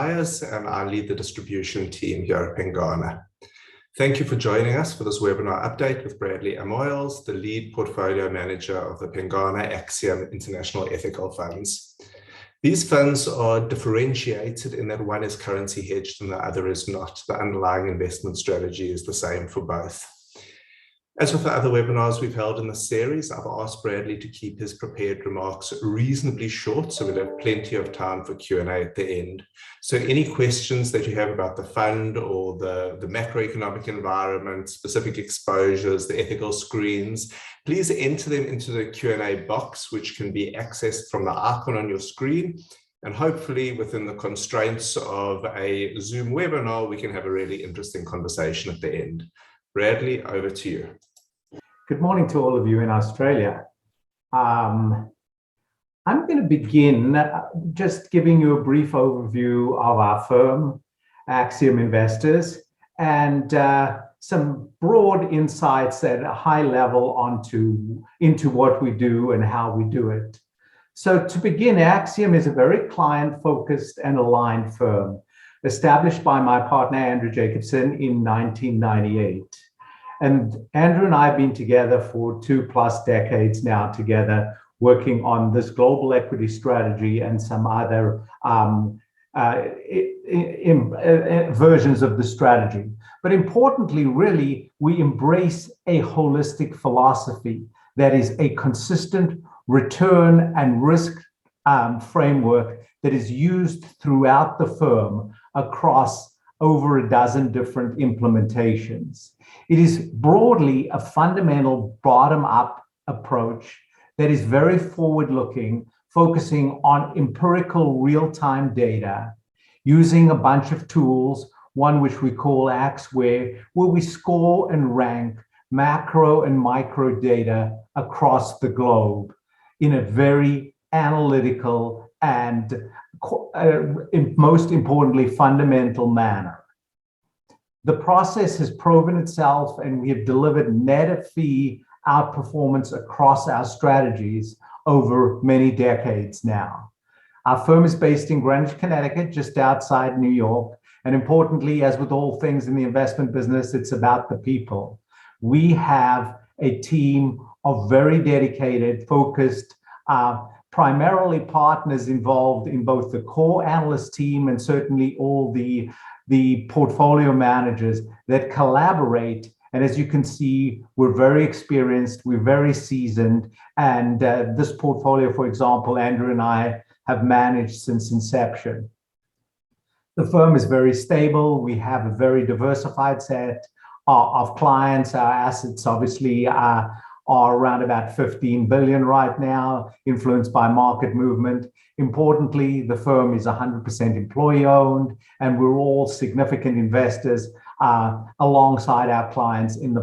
Myers, and I lead the distribution team here at Pengana. Thank you for joining us for this webinar update with Bradley Amoyles, the lead portfolio manager of the Pengana AXIOM International Ethical Funds. These funds are differentiated in that one is currency hedged and the other is not. The underlying investment strategy is the same for both. As with the other webinars we've held in this series, I've asked Bradley to keep his prepared remarks reasonably short so we'll have plenty of time for Q&A at the end. So any questions that you have about the fund or the macroeconomic environment, specific exposures, the ethical screens, please enter them into the Q&A box, which can be accessed from the icon on your screen. And hopefully within the constraints of a Zoom webinar, we can have a really interesting conversation at the end. Bradley, over to you. Good morning to all of you in Australia. I'm going to begin just giving you a brief overview of our firm, AXIOM Investors, and some broad insights at a high level into what we do and how we do it. So to begin, AXIOM is a very client-focused and aligned firm, established by my partner, Andrew Jacobson, in 1998. And Andrew and I have been together for 2+ decades now together, working on this global equity strategy and some other versions of the strategy. But importantly, really, we embrace a holistic philosophy that is a consistent return and risk framework that is used throughout the firm across over a dozen different implementations. It is broadly a fundamental bottom-up approach that is very forward-looking, focusing on empirical real-time data, using a bunch of tools, one which we call AXWare, where we score and rank macro and micro data across the globe in a very analytical and most importantly, fundamental manner. The process has proven itself and we have delivered net of fee outperformance across our strategies over many decades now. Our firm is based in Greenwich, Connecticut, just outside New York. And importantly, as with all things in the investment business, it's about the people. We have a team of very dedicated, focused, primarily partners involved in both the core analyst team and certainly all the portfolio managers that collaborate. And as you can see, we're very experienced, we're very seasoned. And this portfolio, for example, Andrew and I have managed since inception. The firm is very stable. We have a very diversified set of clients. Our assets obviously are around about 15 billion right now, influenced by market movement. Importantly, the firm is 100% employee owned, and we're all significant investors alongside our clients in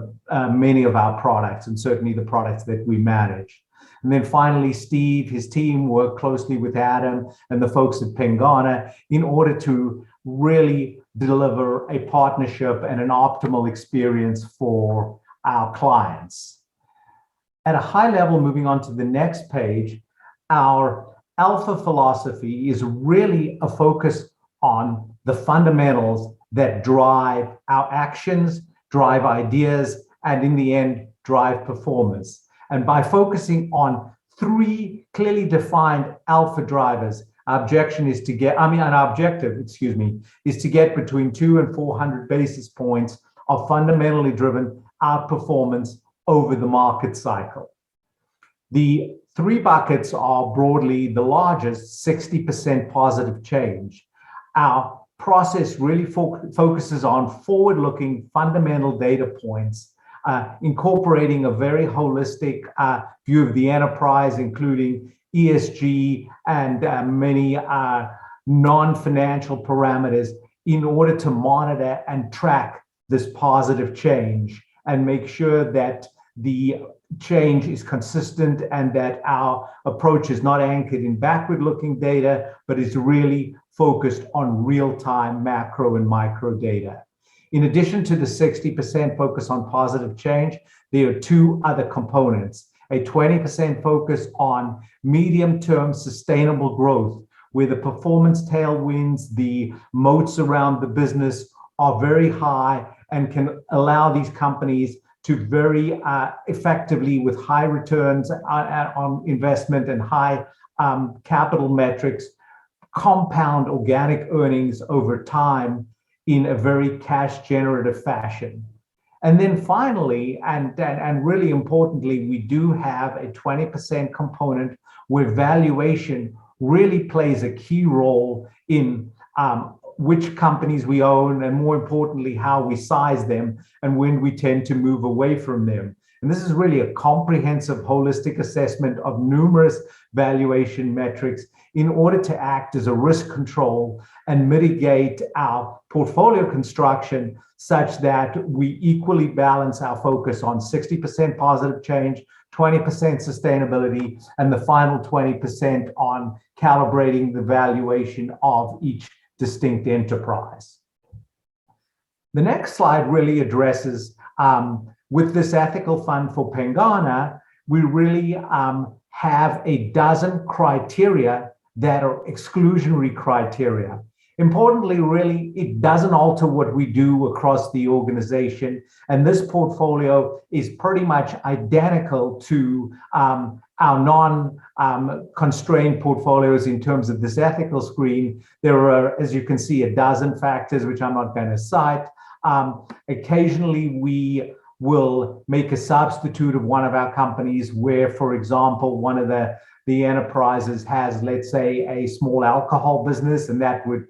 many of our products, and certainly the products that we manage. And then finally, Steve, his team work closely with Adam and the folks at Pengana in order to really deliver a partnership and an optimal experience for our clients. At a high level, moving on to the next page, our alpha philosophy is really a focus on the fundamentals that drive our actions, drive ideas, and in the end, drive performance. And by focusing on 3 clearly defined alpha drivers, our objective is to get between 200 and 400 basis points of fundamentally driven outperformance over the market cycle. The 3 buckets are broadly the largest, 60% positive change. Our process really focuses on forward-looking fundamental data points, incorporating a very holistic view of the enterprise, including ESG and many non-financial parameters in order to monitor and track this positive change and make sure that the change is consistent and that our approach is not anchored in backward-looking data, but is really focused on real-time macro and micro data. In addition to the 60% focus on positive change, there are 2 other components. A 20% focus on medium-term sustainable growth, where the performance tailwinds, the moats around the business are very high and can allow these companies to very effectively, with high returns on investment and high capital metrics, compound organic earnings over time in a very cash generative fashion. And then finally, and really importantly, we do have a 20% component where valuation really plays a key role in which companies we own, and more importantly, how we size them and when we tend to move away from them. And this is really a comprehensive, holistic assessment of numerous valuation metrics in order to act as a risk control and mitigate our portfolio construction such that we equally balance our focus on 60% positive change, 20% sustainability, and the final 20% on calibrating the valuation of each distinct enterprise. The next slide really addresses, with this ethical fund for Pengana, we really have a dozen criteria that are exclusionary criteria. Importantly, really, it doesn't alter what we do across the organization. And this portfolio is pretty much identical to our non-constrained portfolios in terms of this ethical screen. There are, as you can see, a dozen factors, which I'm not going to cite. Occasionally, we will make a substitute of one of our companies where, for example, one of the enterprises has, let's say, a small alcohol business, and that would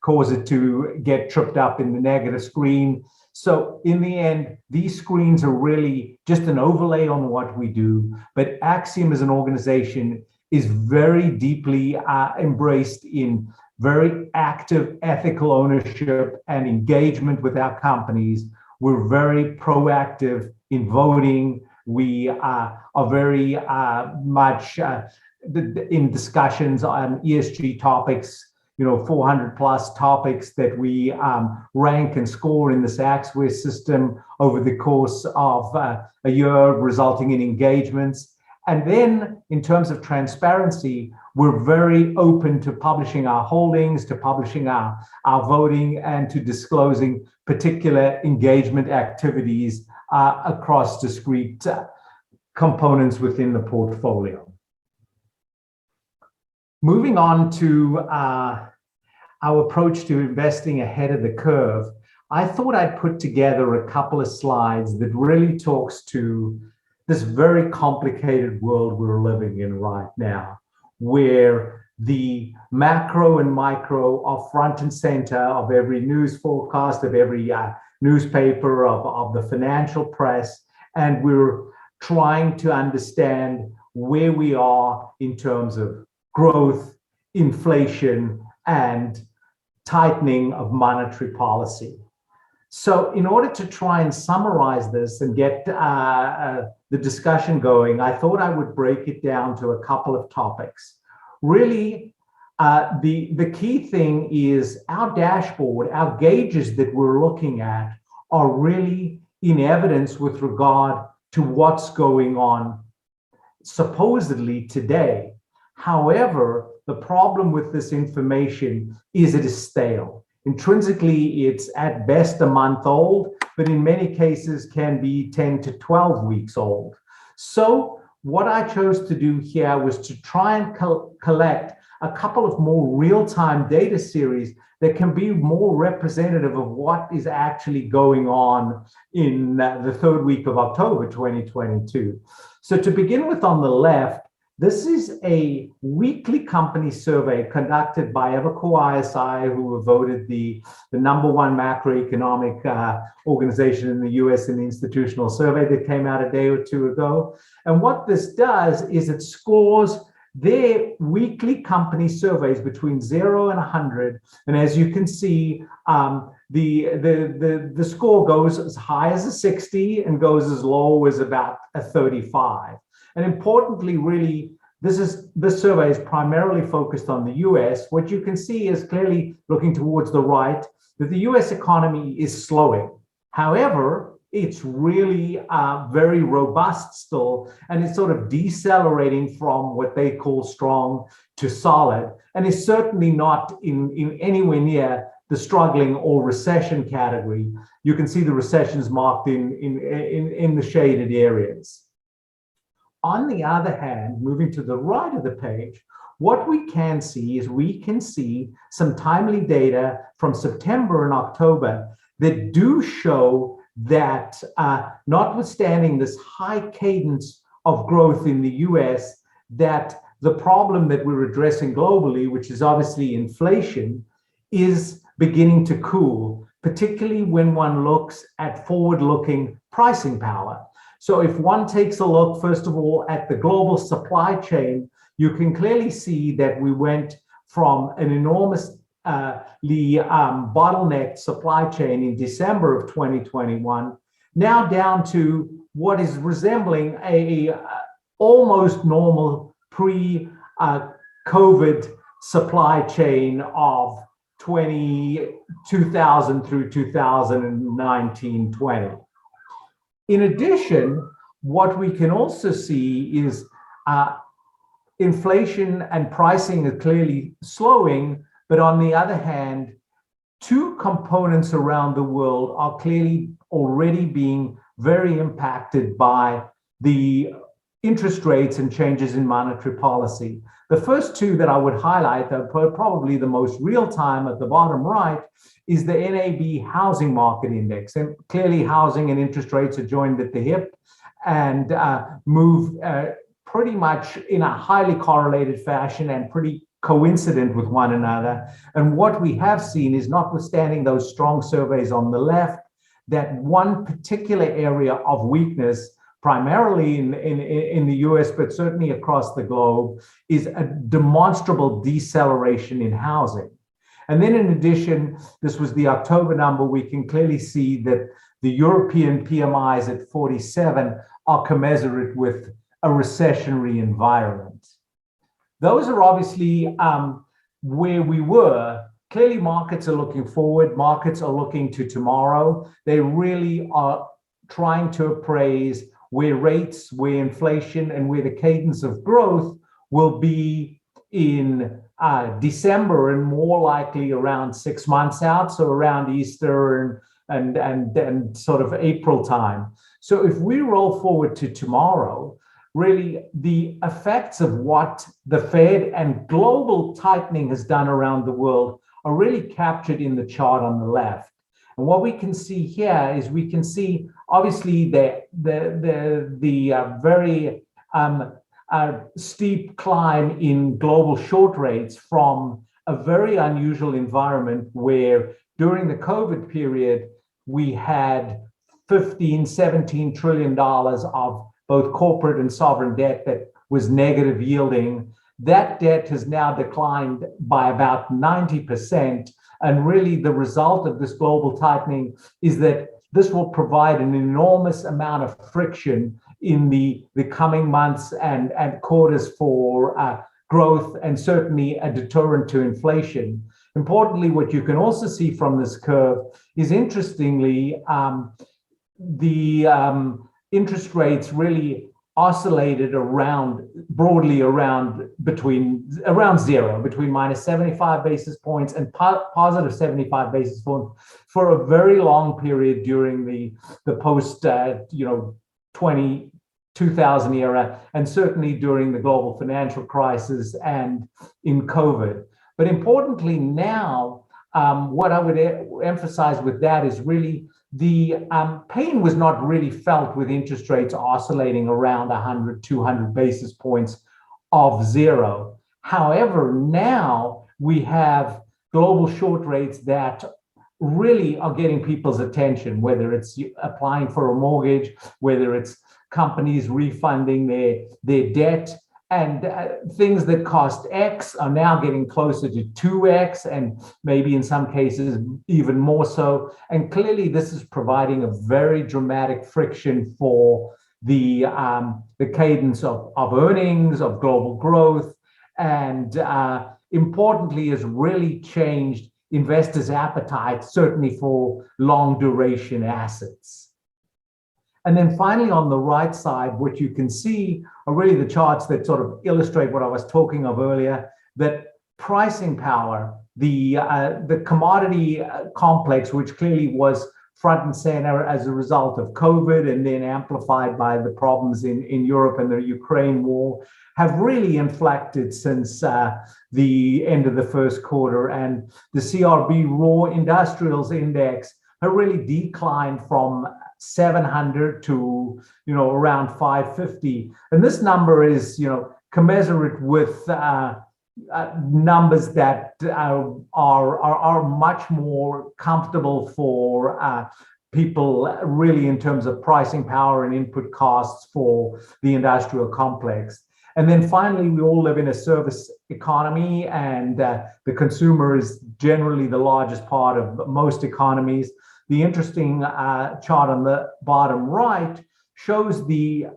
cause it to get tripped up in the negative screen. So in the end, these screens are really just an overlay on what we do. But AXIOM as an organization is very deeply embraced in very active ethical ownership and engagement with our companies. We're very proactive in voting. We are very much in discussions on ESG topics, 400 plus topics that we rank and score in this AXWare system over the course of a year, resulting in engagements. And then in terms of transparency, we're very open to publishing our holdings, to publishing our voting, and to disclosing particular engagement activities across discrete components within the portfolio. Moving on to our approach to investing ahead of the curve, I thought I'd put together a couple of slides that really talks to this very complicated world we're living in right now, where the macro and micro are front and center of every news forecast, of every newspaper, of the financial press, and we're trying to understand where we are in terms of growth, inflation, and tightening of monetary policy. So in order to try and summarize this and get the discussion going, I thought I would break it down to a couple of topics. Really, the key thing is our dashboard, our gauges that we're looking at are really in evidence with regard to what's going on supposedly today. However, the problem with this information is it is stale. Intrinsically, it's at best a month old, but in many cases can be 10 to 12 weeks old. So what I chose to do here was to try and collect a couple of more real-time data series that can be more representative of what is actually going on in the third week of October 2022. So to begin with, on the left, this is a weekly company survey conducted by Evercore ISI, who were voted the number one macroeconomic organization in the US in the institutional survey that came out a day or two ago. And what this does is it scores their weekly company surveys between 0 and 100. And as you can see, the score goes as high as a 60 and goes as low as about a 35. And importantly, really, this survey is primarily focused on the US. What you can see is clearly looking towards the right, that the US economy is slowing. However, it's really very robust still, and it's sort of decelerating from what they call strong to solid, and is certainly not in anywhere near the struggling or recession category. You can see the recessions marked in the shaded areas. On the other hand, moving to the right of the page, what we can see is we can see some timely data from September and October that do show that notwithstanding this high cadence of growth in the US, that the problem that we're addressing globally, which is obviously inflation, is beginning to cool, particularly when one looks at forward-looking pricing power. So if one takes a look, first of all, at the global supply chain, you can clearly see that we went from an enormously bottlenecked supply chain in December of 2021, now down to what is resembling a almost normal pre-COVID supply chain of 2000 through 2019-20. In addition, what we can also see is inflation and pricing are clearly slowing, but on the other hand, two components around the world are clearly already being very impacted by the interest rates and changes in monetary policy. The first two that I would highlight, that are probably the most real time at the bottom right, is the NAB housing market index. And clearly housing and interest rates are joined at the hip and move pretty much in a highly correlated fashion and pretty coincident with one another. And what we have seen is, notwithstanding those strong surveys on the left, that one particular area of weakness, primarily in the US, but certainly across the globe, is a demonstrable deceleration in housing. And then in addition, this was the October number, we can clearly see that the European PMIs at 47 are commensurate with a recessionary environment. Those are obviously where we were. Clearly, markets are looking forward. Markets are looking to tomorrow. They really are trying to appraise where rates, where inflation, and where the cadence of growth will be in December, and more likely around 6 months out, so around Easter and sort of April time. So if we roll forward to tomorrow, really the effects of what the Fed and global tightening has done around the world are really captured in the chart on the left. And what we can see here is we can see obviously the very steep climb in global short rates from a very unusual environment where during the COVID period, we had $15–17 trillion of both corporate and sovereign debt that was negative yielding. That debt has now declined by about 90%. And really the result of this global tightening is that this will provide an enormous amount of friction in the coming months and quarters for growth, and certainly a deterrent to inflation. Importantly, what you can also see from this curve is, interestingly, the interest rates really oscillated broadly around zero, between minus 75 basis points and positive 75 basis points for a very long period during the post 2000 era, and certainly during the global financial crisis and in COVID. But importantly now, what I would emphasize with that is really the pain was not really felt with interest rates oscillating around 100–200 basis points of zero. However, now we have global short rates that really are getting people's attention, whether it's applying for a mortgage, whether it's companies refunding their debt, and things that cost X are now getting closer to 2X, and maybe in some cases even more so. And clearly this is providing a very dramatic friction for the cadence of earnings, of global growth, and importantly has really changed investors' appetite, certainly for long duration assets. And then finally, on the right side, what you can see are really the charts that sort of illustrate what I was talking of earlier, that pricing power, the commodity complex, which clearly was front and center as a result of COVID and then amplified by the problems in Europe and the Ukraine war, have really inflected since the end of the first quarter. And the CRB Raw Industrials Index have really declined from 700 to around 550. And this number is commensurate with numbers that are much more comfortable for people really in terms of pricing power and input costs for the industrial complex. And then finally, we all live in a service economy, and the consumer is generally the largest part of most economies. The interesting chart on the bottom right shows the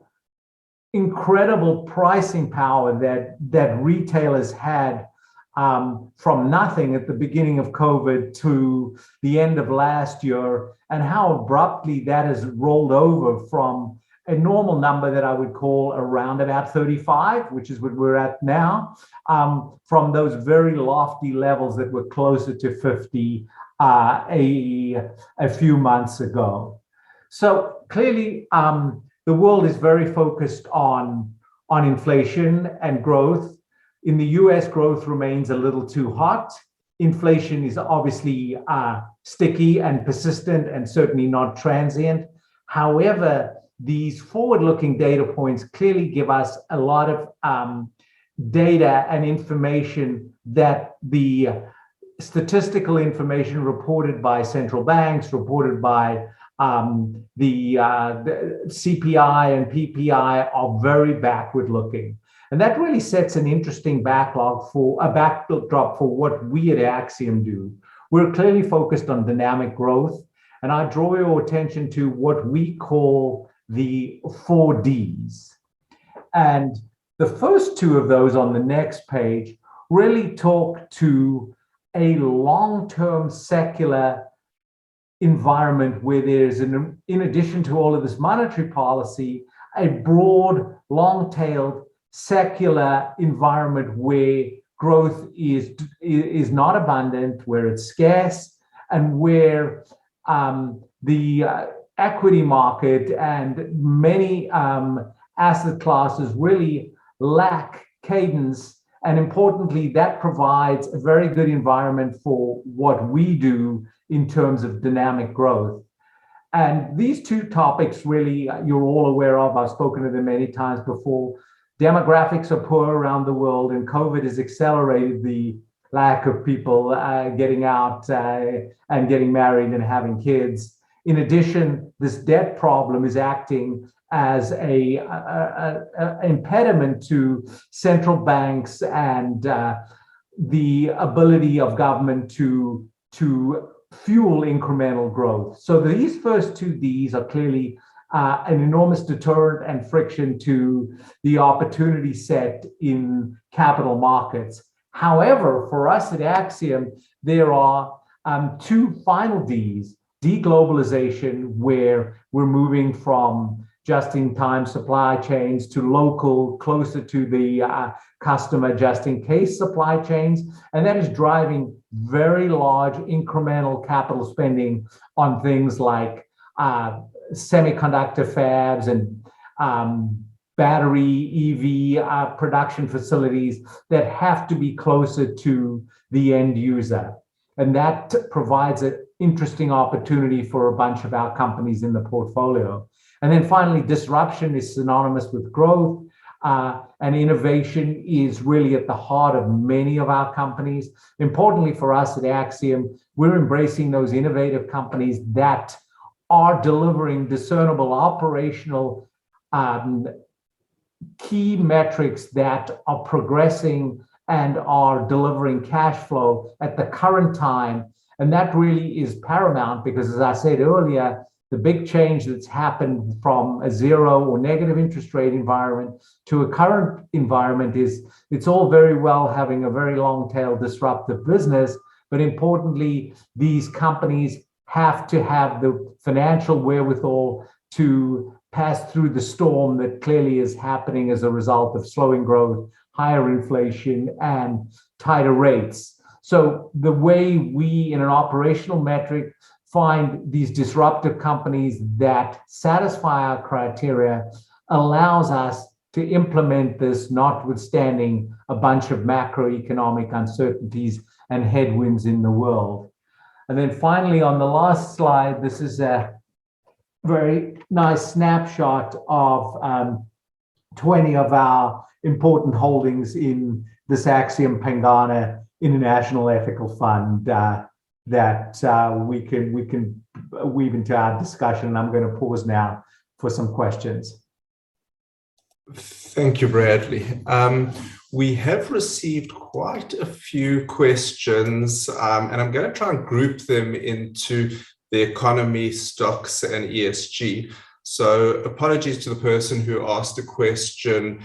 incredible pricing power that retailers had from nothing at the beginning of COVID to the end of last year, and how abruptly that has rolled over from a normal number that I would call around about 35, which is what we're at now, from those very lofty levels that were closer to 50 a few months ago. So clearly, the world is very focused on inflation and growth. In the US, growth remains a little too hot. Inflation is obviously sticky and persistent and certainly not transient. However, these forward-looking data points clearly give us a lot of data and information that the statistical information reported by central banks, reported by the CPI and PPI are very backward-looking. And that really sets an interesting backdrop for what we at AXIOM do. We're clearly focused on dynamic growth, and I draw your attention to what we call the 4 Ds. And the first two of those on the next page really talk to a long-term secular environment where there's, in addition to all of this monetary policy, a broad, long-tailed secular environment where growth is not abundant, where it's scarce, and where the equity market and many asset classes really lack cadence. And importantly, that provides a very good environment for what we do in terms of dynamic growth. And these two topics really you're all aware of. I've spoken to them many times before. Demographics are poor around the world, and COVID has accelerated the lack of people getting out and getting married and having kids. In addition, this debt problem is acting as an impediment to central banks and the ability of government to fuel incremental growth. So these first 2 Ds are clearly an enormous deterrent and friction to the opportunity set in capital markets. However, for us at AXIOM, there are 2 final Ds. Deglobalization, where we're moving from just-in-time supply chains to local, closer to the customer, just-in-case supply chains. And that is driving very large incremental capital spending on things like semiconductor fabs and battery EV production facilities that have to be closer to the end user. And that provides an interesting opportunity for a bunch of our companies in the portfolio. And then finally, disruption is synonymous with growth, and innovation is really at the heart of many of our companies. Importantly for us at AXIOM, we're embracing those innovative companies that are delivering discernible operational key metrics that are progressing and are delivering cash flow at the current time. And that really is paramount because, as I said earlier, the big change that's happened from a zero or negative interest rate environment to a current environment is it's all very well having a very long tail disruptive business, but importantly, these companies have to have the financial wherewithal to pass through the storm that clearly is happening as a result of slowing growth, higher inflation, and tighter rates. So the way we, in an operational metric, find these disruptive companies that satisfy our criteria allows us to implement this, notwithstanding a bunch of macroeconomic uncertainties and headwinds in the world. And then finally, on the last slide, this is a very nice snapshot of 20 of our important holdings in this AXIOM Pengana International Ethical Fund that we can weave into our discussion. And I'm going to pause now for some questions. Thank you, Bradley. We have received quite a few questions, and I'm going to try and group them into the economy, stocks, and ESG. So apologies to the person who asked a question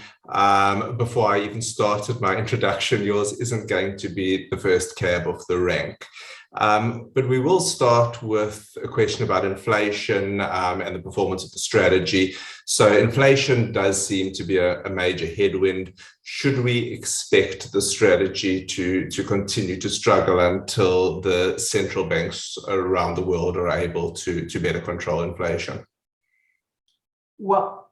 before I even started my introduction. Yours isn't going to be the first cab off the rank. But we will start with a question about inflation and the performance of the strategy. So inflation does seem to be a major headwind. Should we expect the strategy to continue to struggle until the central banks around the world are able to better control inflation? Well,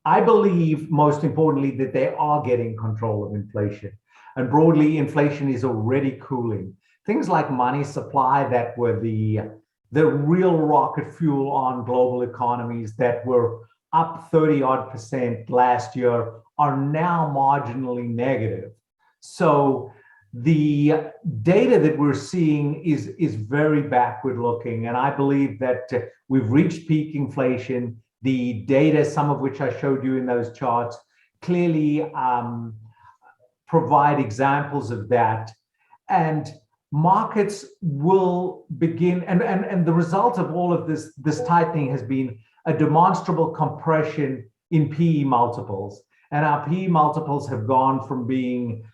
I believe most importantly that they are getting control of inflation. And broadly, inflation is already cooling. Things like money supply that were the real rocket fuel on global economies that were up 30-odd% last year are now marginally negative. So the data that we're seeing is very backward looking. And I believe that we've reached peak inflation. The data, some of which I showed you in those charts, clearly provide examples of that. And markets will begin, and the result of all of this tightening has been a demonstrable compression in PE multiples. And our PE multiples have gone from being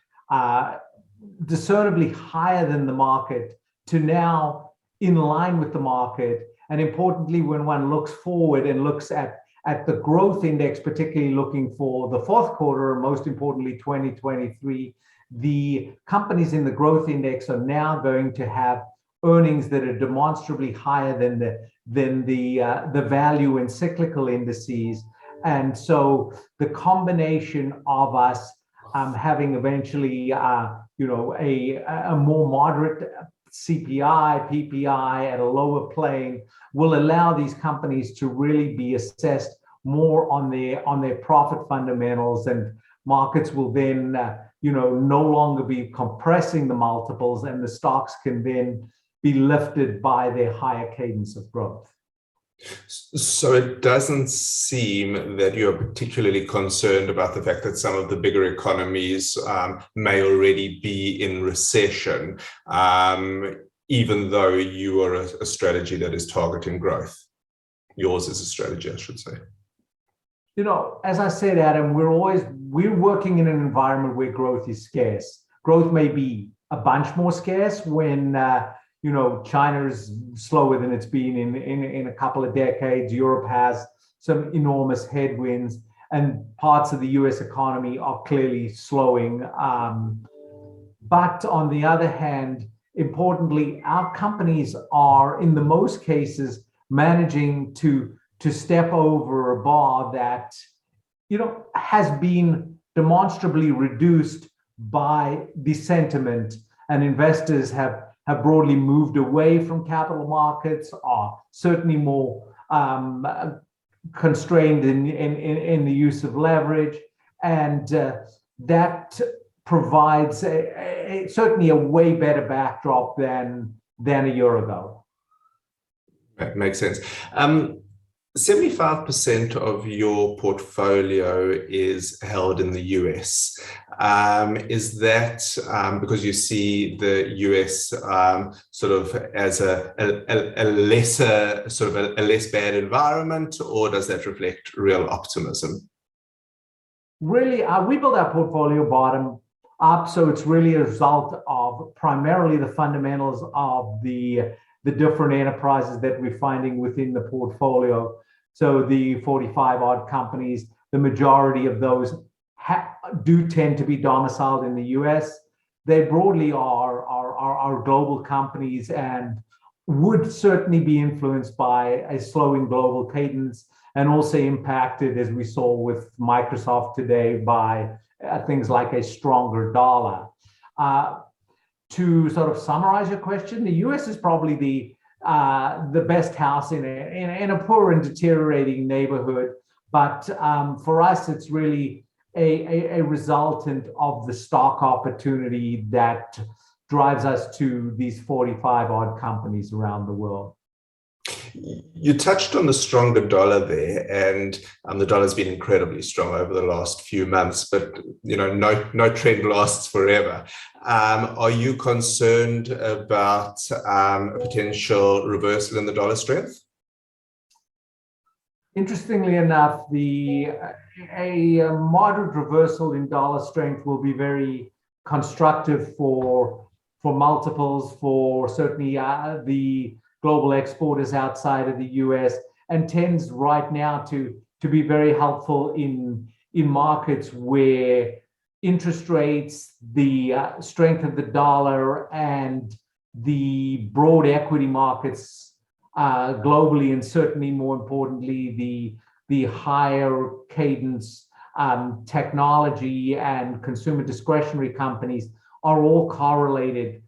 discernibly higher than the market to now in line with the market. And importantly, when one looks forward and looks at the growth index, particularly looking for the fourth quarter, and most importantly, 2023, the companies in the growth index are now going to have earnings that are demonstrably higher than the value in cyclical indices. And so the combination of us having eventually a more moderate CPI, PPI at a lower plane will allow these companies to really be assessed more on their profit fundamentals, and markets will then no longer be compressing the multiples, and the stocks can then be lifted by their higher cadence of growth. So it doesn't seem that you're particularly concerned about the fact that some of the bigger economies may already be in recession, even though you are a strategy that is targeting growth. Yours is a strategy, I should say. As I said, Adam, we're working in an environment where growth is scarce. Growth may be a bunch more scarce when China is slower than it's been in a couple of decades. Europe has some enormous headwinds, and parts of the US economy are clearly slowing. But on the other hand, importantly, our companies are, in the most cases, managing to step over a bar that has been demonstrably reduced by the sentiment, and investors have broadly moved away from capital markets, are certainly more constrained in the use of leverage, and that provides certainly a way better backdrop than a year ago. That makes sense. 75% of your portfolio is held in the US. Is that because you see the US sort of as a lesser, sort of a less bad environment, or does that reflect real optimism? Really, we build our portfolio bottom up, so it's really a result of primarily the fundamentals of the different enterprises that we're finding within the portfolio. So the 45 odd companies, the majority of those do tend to be domiciled in the US. They broadly are global companies and would certainly be influenced by a slowing global cadence, and also impacted, as we saw with Microsoft today, by things like a stronger dollar. To sort of summarize your question, the US is probably the best house in a poor and deteriorating neighborhood. But for us, it's really a resultant of the stock opportunity that drives us to these 45 odd companies around the world. You touched on the stronger dollar there, and the dollar's been incredibly strong over the last few months, but no trend lasts forever. Are you concerned about a potential reversal in the dollar strength? Interestingly enough, a moderate reversal in dollar strength will be very constructive for multiples, for certainly the global exporters outside of the US, and tends right now to be very helpful in markets where interest rates, the strength of the dollar, and the broad equity markets globally, and certainly more importantly, the higher cadence technology and consumer discretionary companies are all correlated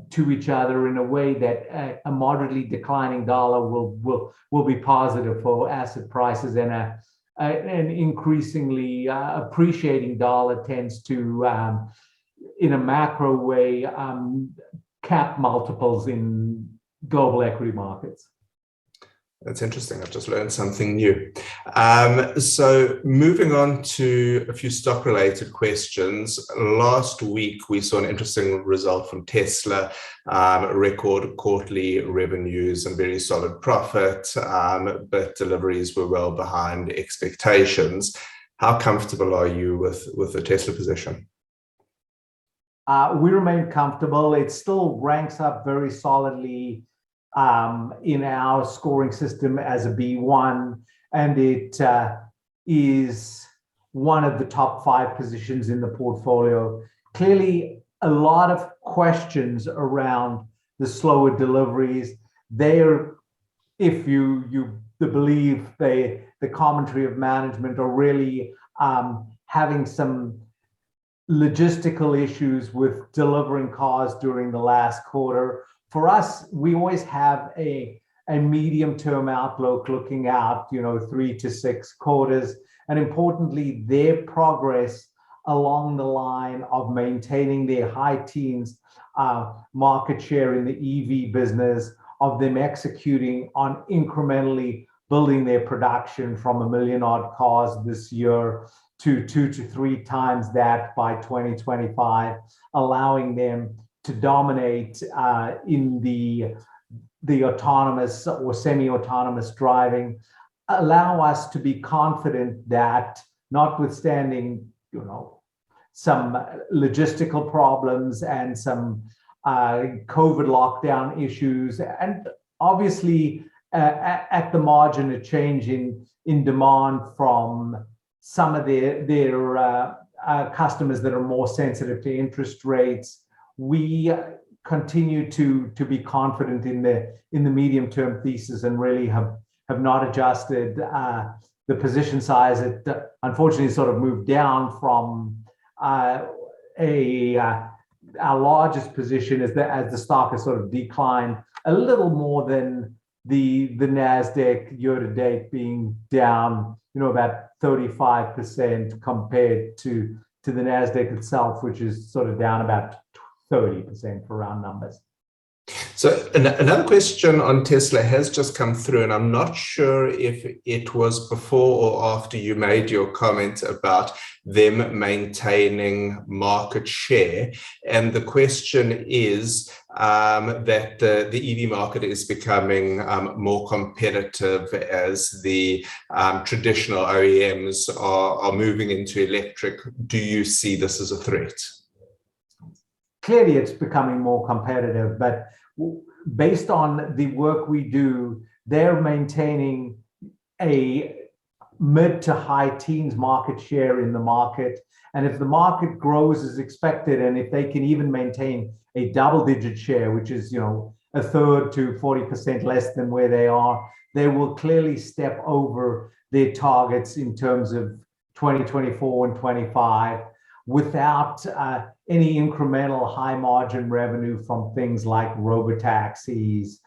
to each other in a way that a moderately declining dollar will be positive for asset prices, and an increasingly appreciating dollar tends to, in a macro way, cap multiples in global equity markets. That's interesting. I've just learned something new. So moving on to a few stock-related questions. Last week, we saw an interesting result from Tesla, record quarterly revenues and very solid profit, but deliveries were well behind expectations. How comfortable are you with the Tesla position? We remain comfortable. It still ranks up very solidly in our scoring system as a B1, and it is one of the top 5 positions in the portfolio. Clearly, a lot of questions around the slower deliveries. They're, if you believe the commentary of management, are really having some logistical issues with delivering cars during the last quarter. For us, we always have a medium-term outlook looking out, 3 to 6 quarters, and importantly, their progress along the line of maintaining their high teens market share in the EV business, of them executing on incrementally building their production from 1 million odd cars this year to 2 to 3 times that by 2025, allowing them to dominate in the autonomous or semi-autonomous driving, allow us to be confident that, notwithstanding some logistical problems and some COVID lockdown issues, and obviously at the margin a change in demand from some of their customers that are more sensitive to interest rates, we continue to be confident in the medium-term thesis, and really have not adjusted the position size. It unfortunately sort of moved down from our largest position as the stock has sort of declined a little more than the Nasdaq year to date, being down about 35% compared to the Nasdaq itself, which is sort of down about 30% for round numbers. So another question on Tesla has just come through, and I'm not sure if it was before or after you made your comment about them maintaining market share. And the question is that the EV market is becoming more competitive as the traditional OEMs are moving into electric. Do you see this as a threat? Clearly, it's becoming more competitive, but based on the work we do, they're maintaining a mid to high teens market share in the market. And if the market grows as expected, and if they can even maintain a double-digit share, which is, a third to 40% less than where they are, they will clearly step over their targets in terms of 2024 and 25 without any incremental high margin revenue from things like robotaxis,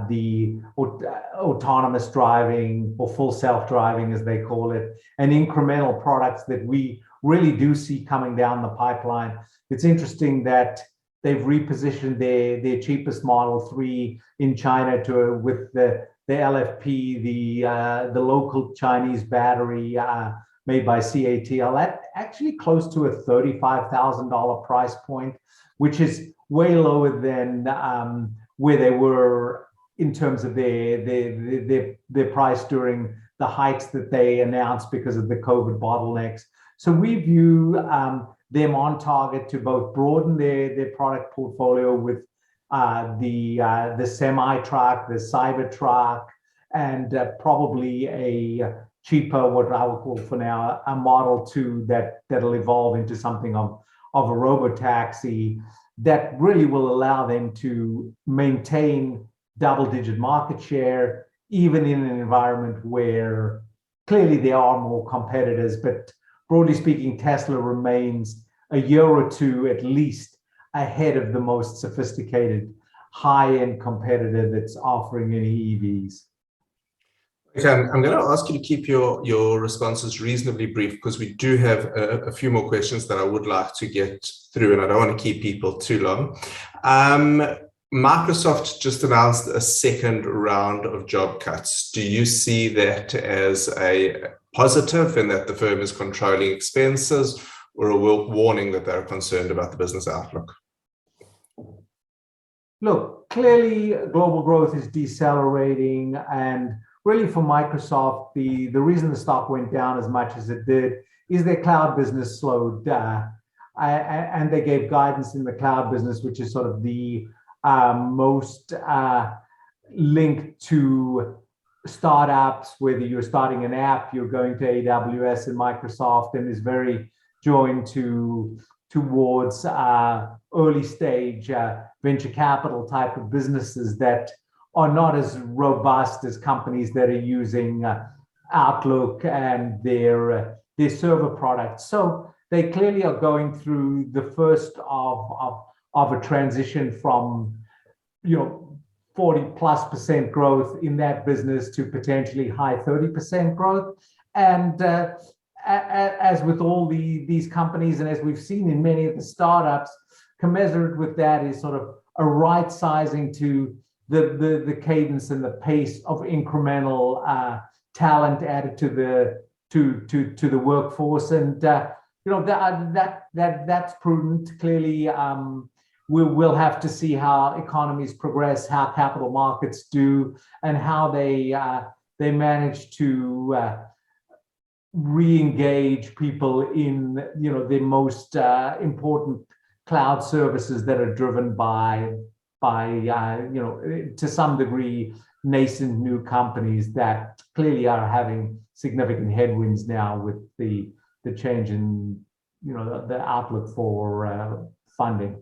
the autonomous driving or full self-driving, as they call it, and incremental products that we really do see coming down the pipeline. It's interesting that they've repositioned their cheapest Model 3 in China with the LFP, the local Chinese battery made by CATL, at actually close to a $35,000 price point, which is way lower than where they were in terms of their price during the hikes that they announced because of the COVID bottlenecks. So we view them on target to both broaden their product portfolio with the semi-truck, the Cybertruck, and probably a cheaper, what I would call for now, a Model 2 that'll evolve into something of a robotaxi that really will allow them to maintain double-digit market share, even in an environment where clearly there are more competitors. But broadly speaking, Tesla remains a year or two at least ahead of the most sophisticated high-end competitor that's offering any EVs. Okay, I'm going to ask you to keep your responses reasonably brief because we do have a few more questions that I would like to get through, and I don't want to keep people too long. Microsoft just announced a second round of job cuts. Do you see that as a positive in that the firm is controlling expenses, or a warning that they're concerned about the business outlook? Look, clearly global growth is decelerating, and really for Microsoft, the reason the stock went down as much as it did is their cloud business slowed down. And they gave guidance in the cloud business, which is sort of the most linked to startups, whether you're starting an app, you're going to AWS and Microsoft, and is very joined towards early stage venture capital type of businesses that are not as robust as companies that are using Outlook and their server products. So they clearly are going through the first of a transition from 40+% growth in that business to potentially high 30% growth. And as with all these companies, and as we've seen in many of the startups, commensurate with that is sort of a right sizing to the cadence and the pace of incremental talent added to the workforce, and that's prudent. Clearly, we'll have to see how economies progress, how capital markets do, and how they manage to re-engage people in the most important cloud services that are driven by to some degree nascent new companies that clearly are having significant headwinds now with the change in the outlook for funding.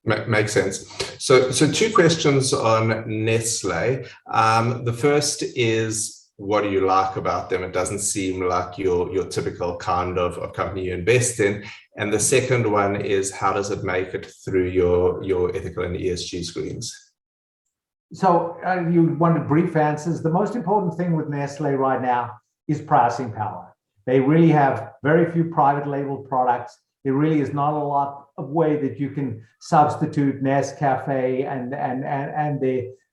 Makes sense. So two questions on Nestle. The first is, what do you like about them? It doesn't seem like your typical kind of company you invest in. And the second one is, how does it make it through your ethical and ESG screens? So you wanted brief answers. The most important thing with Nestle right now is pricing power. They really have very few private label products. There really is not a lot of way that you can substitute Nescafe and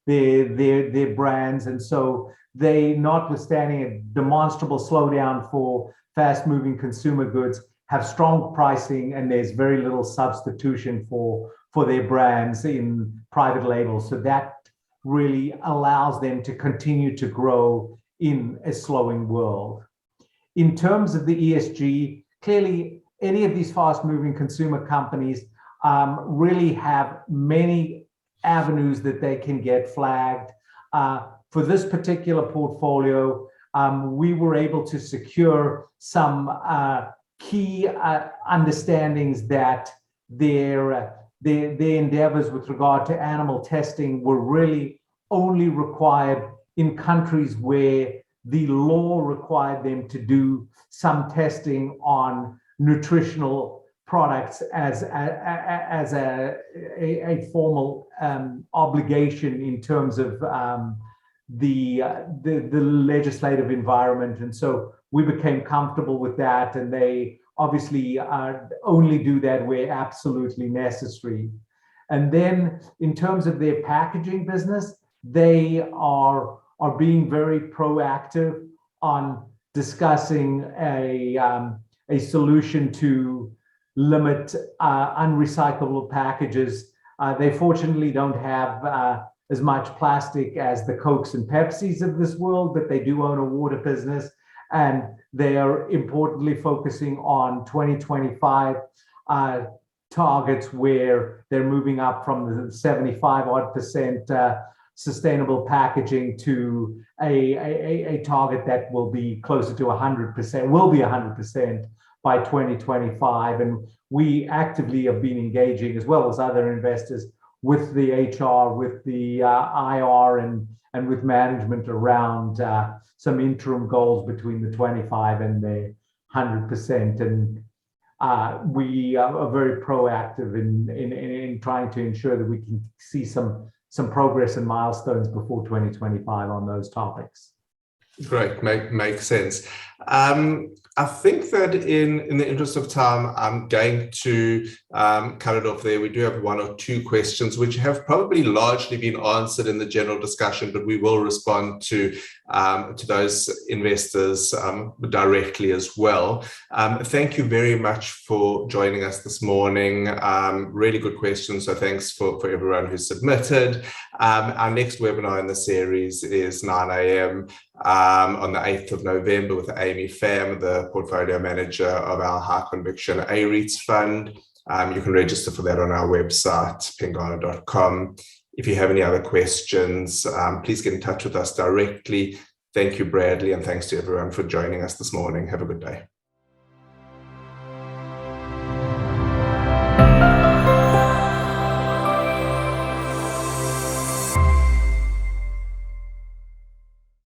their brands. And so they, notwithstanding a demonstrable slowdown for fast-moving consumer goods, have strong pricing, and there's very little substitution for their brands in private labels. So that really allows them to continue to grow in a slowing world. In terms of the ESG, clearly any of these fast-moving consumer companies really have many avenues that they can get flagged. For this particular portfolio, we were able to secure some key understandings that their endeavors with regard to animal testing were really only required in countries where the law required them to do some testing on nutritional products as a formal obligation in terms of the legislative environment. And so we became comfortable with that, and they obviously only do that where absolutely necessary. And then in terms of their packaging business, they are being very proactive on discussing a solution to limit unrecyclable packages. They fortunately don't have as much plastic as the Cokes and Pepsis of this world, but they do own a water business, and they are importantly focusing on 2025 targets where they're moving up from the 75% sustainable packaging to a target that will be closer to 100%, will be 100% by 2025. And we actively have been engaging, as well as other investors, with the HR, with the IR, and with management around some interim goals between the 25 and the 100%. And we are very proactive in trying to ensure that we can see some progress and milestones before 2025 on those topics. Great, makes sense. I think that in the interest of time, I'm going to cut it off there. We do have one or two questions which have probably largely been answered in the general discussion, but we will respond to those investors directly as well. Thank you very much for joining us this morning. Really good questions, so thanks for everyone who submitted. Our next webinar in the series is 9 a.m. On the 8th of November with Amy Pham, the portfolio manager of our high conviction A-REITs fund. You can register for that on our website, pengana.com. If you have any other questions, please get in touch with us directly. Thank you, Bradley, and thanks to everyone for joining us this morning. Have a good day.